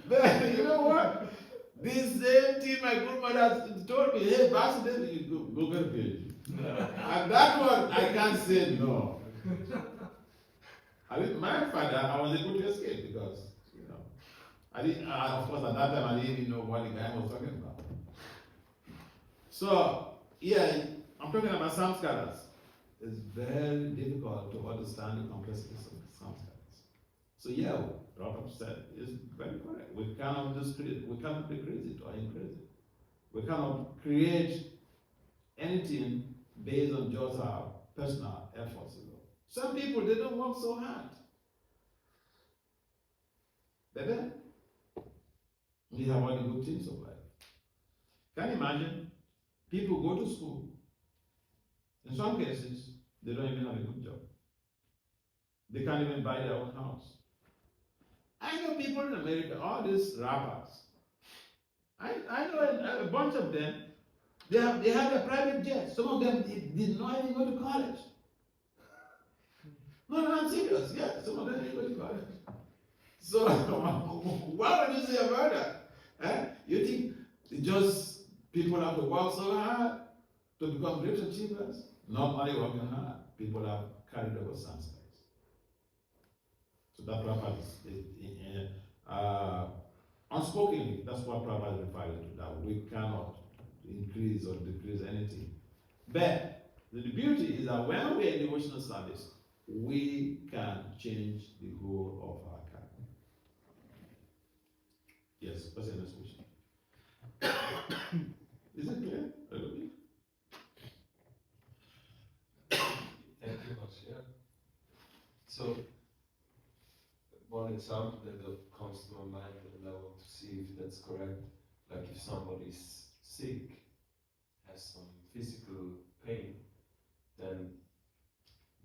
Speaker 1: but you know what? This same thing my grandmother told me, hey, Vasudeva, you go get a PhD. And that one, I can't say no. My father, I was able to escape because, I didn't, of course, at that time, I didn't even know what the guy was talking about. So, yeah, I'm talking about samskaras. It's very difficult to understand the complexities of samskaras. So, yeah, Robert said is very correct. We cannot decrease it or increase it. We cannot create anything based on just our personal efforts. Some people, they don't work so hard. But then, we have all the good things of life. Can you imagine? People go to school. In some cases, they don't even have a good job. They can't even buy their own house. I know people in America, all these rappers. I know a bunch of them, they have a private jet. Some of them did not even go to college. No, I'm serious. Yeah, some of them didn't go to college. So, what would you say about that? You think just people have to work so hard to become great achievers? Not only working hard, people have carried over sanskars. So that Prabhupada is unspokenly, that's what Prabhupada is referring to, that we cannot increase or decrease anything. But the beauty is that when we are in devotional service, we can change the whole of our character. Yes, what's the next question? Is it clear? A little bit?
Speaker 4: Thank you much, yeah. So, one example that comes to my mind, and I want to see if that's correct, like if somebody is sick, has some physical pain, then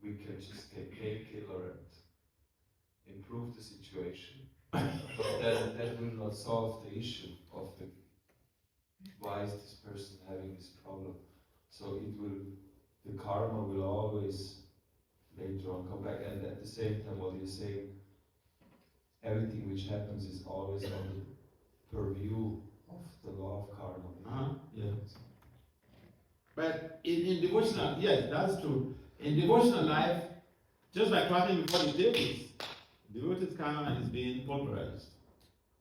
Speaker 4: we can just take painkiller and improve the situation. But then that will not solve the issue of why is this person having this problem. So the karma will always later on come back, and at the same time what you're saying, everything which happens is always on the purview of the law of karma.
Speaker 1: Yeah. But in devotional, yes, that's true. In devotional life, just like clapping before the tables, devoted karma is being pulverized.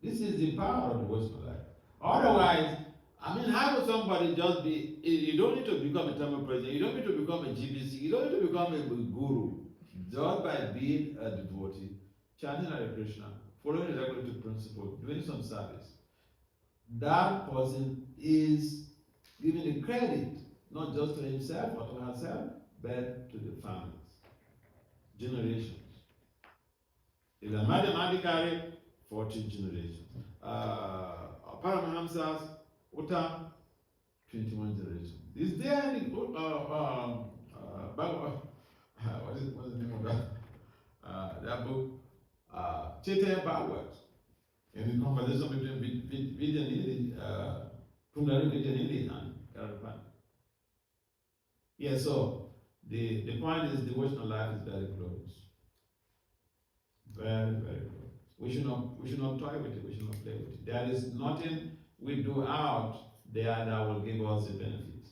Speaker 1: This is the power of devotional life. Otherwise, how would somebody just be, you don't need to become a Tempel president, you don't need to become a GBC, you don't need to become a guru. Just by being a devotee, chanting Hare Krishna, following the regulative principle, doing some service, that person is giving the credit, not just to himself or to herself, but to the families, generations. If they're mathematically, 40 generations. Paramahamsas, Uta, 21 generations. Is there any what's the name of that book? Chaitanya Bhagavat. In the conversation between Vidyanidhi, Kundalini Vidyanidhi and Karapani. Yeah, so the point is devotional life is very glorious. Very, very glorious. We should not toy with it, we should not play with it. There is nothing we do out there that will give us the benefits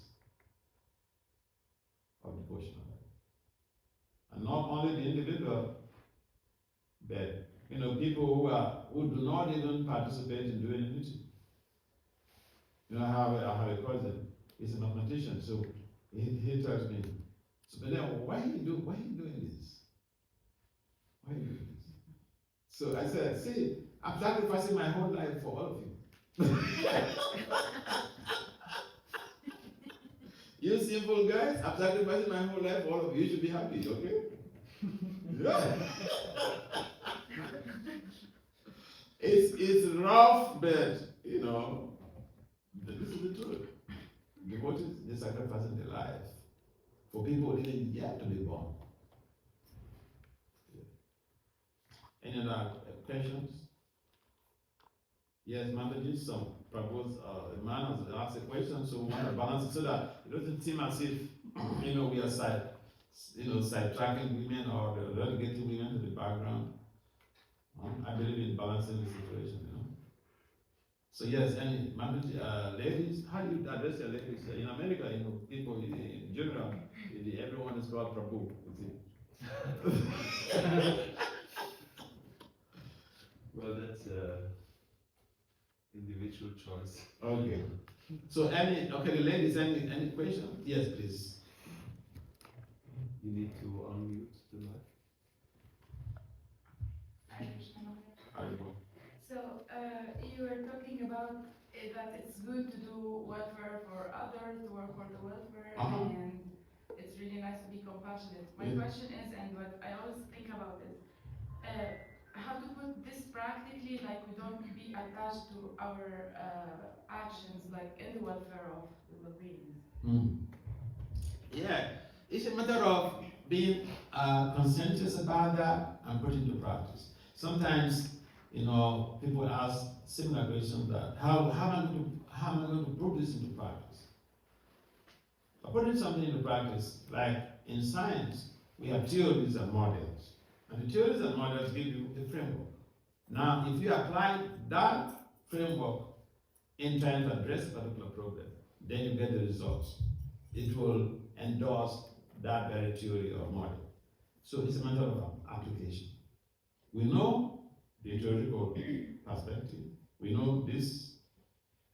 Speaker 1: of devotional life. not only the individual, but people who do not even participate in doing anything. I have a cousin. He's a mathematician, so he tells me, so but then why are you doing this? Why are you doing this? So I said, see, I'm sacrificing my whole life for all of you. You simple guys, I'm sacrificing my whole life for all of you. You should be happy, okay? Yeah. It's rough, but this is the truth. Devotees, they're sacrificing their life for people who didn't yet to be born. Yeah. Any other questions? Yes, Mataji, some propose a man has asked a question, so we want to balance it so that it doesn't seem as if we are sidetracking women or relegating women to the background. I believe in balancing the situation, So yes, any ladies, how do you address your ladies? In America, people in general, everyone is called Prabhu.
Speaker 4: Well, that's individual choice.
Speaker 1: Okay. So the ladies, any question? Yes, please.
Speaker 4: You need to unmute the mic.
Speaker 5: So you were talking about that it's good to do welfare for others, to work for the welfare, and it's really nice to be compassionate. My question is, and what I always think about is, how to put this practically, like we don't be attached to our actions, like in the welfare of the well-being.
Speaker 1: Yeah, it's a matter of being conscientious about that and putting into practice. Sometimes, people ask similar questions that how am I going to put this into practice? By putting something into practice, like in science, we have theories and models. And the theories and models give you a framework. Now, if you apply that framework in trying to address a particular problem, then you get the results. It will endorse that very theory or model. So it's a matter of application. We know the theoretical perspective. We know this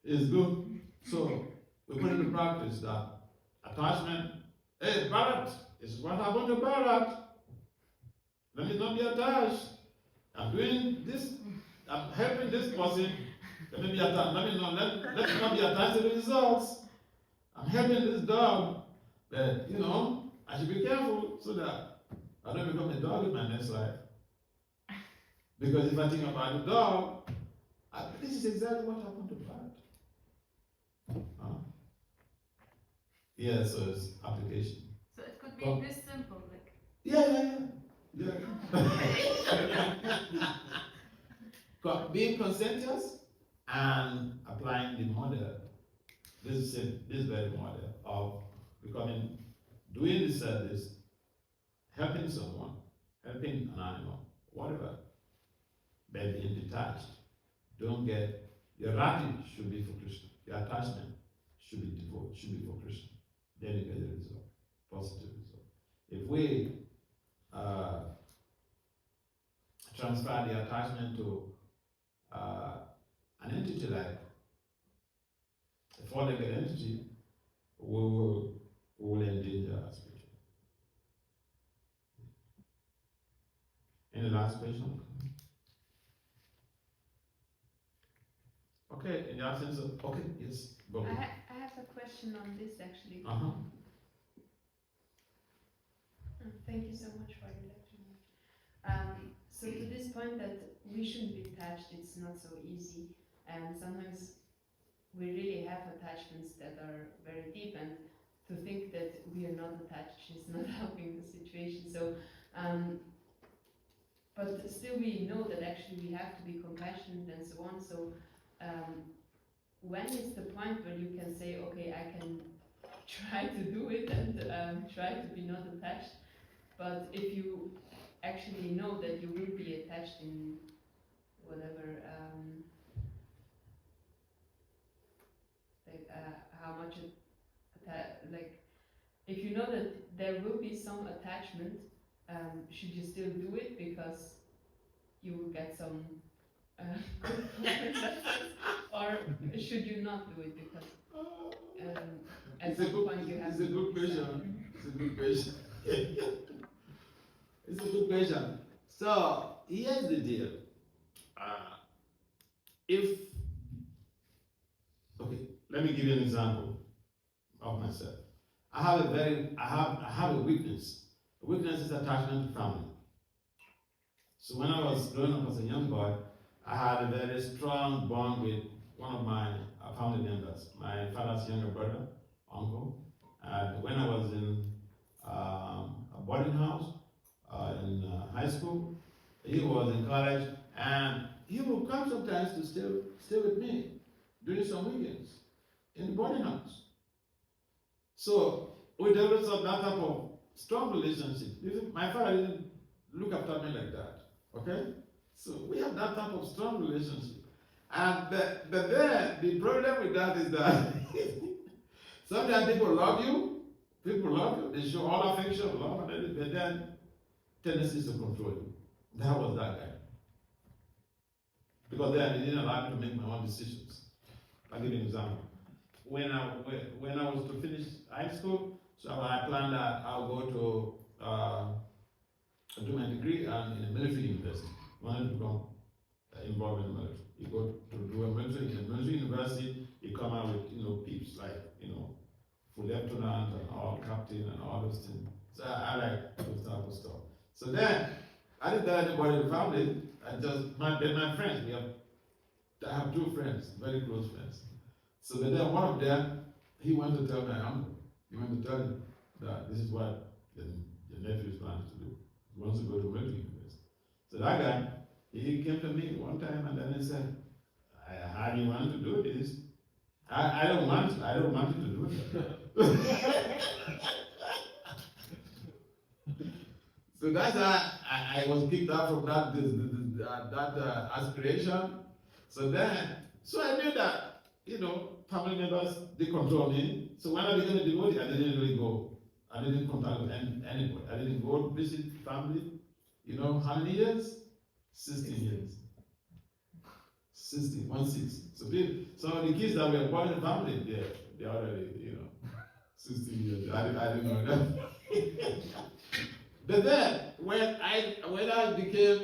Speaker 1: is good. So we put into practice that attachment. Hey, Bharata, this is what happened to Bharata. Let me not be attached. I'm doing this, I'm helping this person. Let me not be attached to the results. I'm helping this dog. But I should be careful so that I don't become a dog in my next life. Because if I think about the dog, this is exactly what happened to Bharata. Yeah, so it's application.
Speaker 5: So it could be this simple, like.
Speaker 1: Yeah. Being conscientious and applying the model. This very model of doing the service, helping someone, helping an animal, whatever. But being detached. Don't get your rati should be for Krishna. Your attachment should be for Krishna. Then you get the result, positive result. If we transfer the attachment to an entity like a four-legged entity, we will endanger our spiritual. Any last question? Okay, in the absence of, okay, yes, go ahead.
Speaker 6: I have a question on this actually. Thank you so much for your lecture. So to this point that we shouldn't be attached, it's not so easy, and sometimes we really have attachments that are very deep, and to think that we are not attached is not helping the situation. So, but still we know that actually we have to be compassionate and so on. So when is the point where you can say, okay, I can try to do it and try to be not attached, but if you actually know that you will be attached in whatever, how much, like, if you know that there will be some attachment, should you still do it because you will get some good consequences, or should you not do it because at
Speaker 1: It's a
Speaker 6: some
Speaker 1: good,
Speaker 6: point you have
Speaker 1: it's a
Speaker 6: to
Speaker 1: good question. It's a good question. It's a good question. So here's the deal. If okay, let me give you an example of myself. I have a weakness. The weakness is attachment to family. So when I was growing up as a young boy, I had a very strong bond with one of my family members, my father's younger brother, uncle. And when I was in a boarding house in high school, he was in college, and he would come sometimes to stay with me during some weekends in the boarding house. So we developed that type of strong relationship. My father didn't look after me like that. Okay? So we have that type of strong relationship. And but then the problem with that is that sometimes people love you, they show all affection, love, but then tendencies to control you. That was that guy. Because then they didn't allow me to make my own decisions. I'll give you an example. When I was to finish high school, so I planned that I'll go to do my degree and in a military university. I wanted to become involved in the military. You go to do a military university, you come out with peeps like full lieutenant and all captain and all those things. So I like those type of stuff. So then I didn't tell anybody in the family. I just my friends. I have two friends, very close friends. So then one of them, he went to tell my uncle. He went to tell him that this is what the nephew is planning to do. He wants to go to military university. So that guy, he came to me one time and then he said, how do you want to do this? I don't want you to do it. So that's how I was kicked out from that aspiration. So I knew that, family members, they control me. So when I became a devotee, I didn't really go. I didn't contact with anybody. I didn't go visit family. How many years? 16 years. 16. So some of the kids that were born in the family, they're already, 16 years. I didn't know that. But then, when I became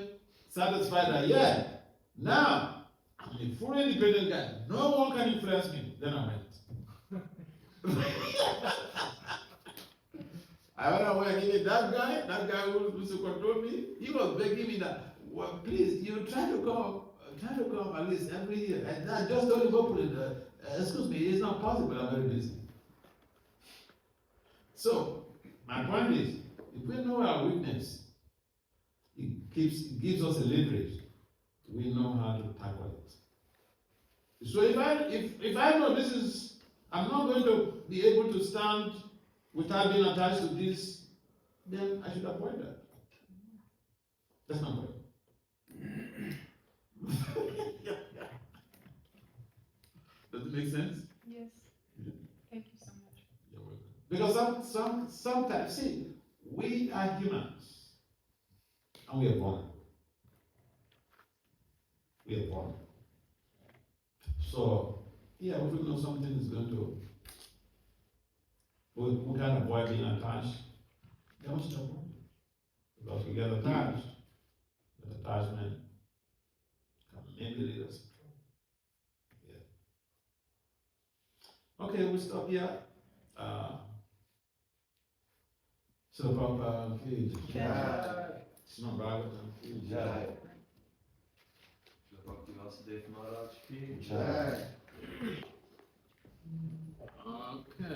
Speaker 1: satisfied that, now, I'm a fully independent guy. No one can influence me. Then I went. I went and that guy who used to control me, he was begging me that, well, please, you try to come at least every year. And I just told him openly, excuse me, it's not possible, I'm very busy. So, my point is, if we know our weakness, it gives us a leverage. We know how to tackle it. So if I know I'm not going to be able to stand without being attached to this, then I should avoid that. That's my point. Does it make sense?
Speaker 6: Yes. Thank you so much.
Speaker 1: You're welcome. Because sometimes, see, we are humans, and we are born. So, yeah, if we know something is going to, we can avoid being attached, then we should avoid it. Because we get attached, the attachment can maybe lead us. Yeah. Okay, we stop here. So, Papa, Srimad Bhagavatam.
Speaker 3: Bhakti Vasudeva Maharaj ki
Speaker 1: Okay.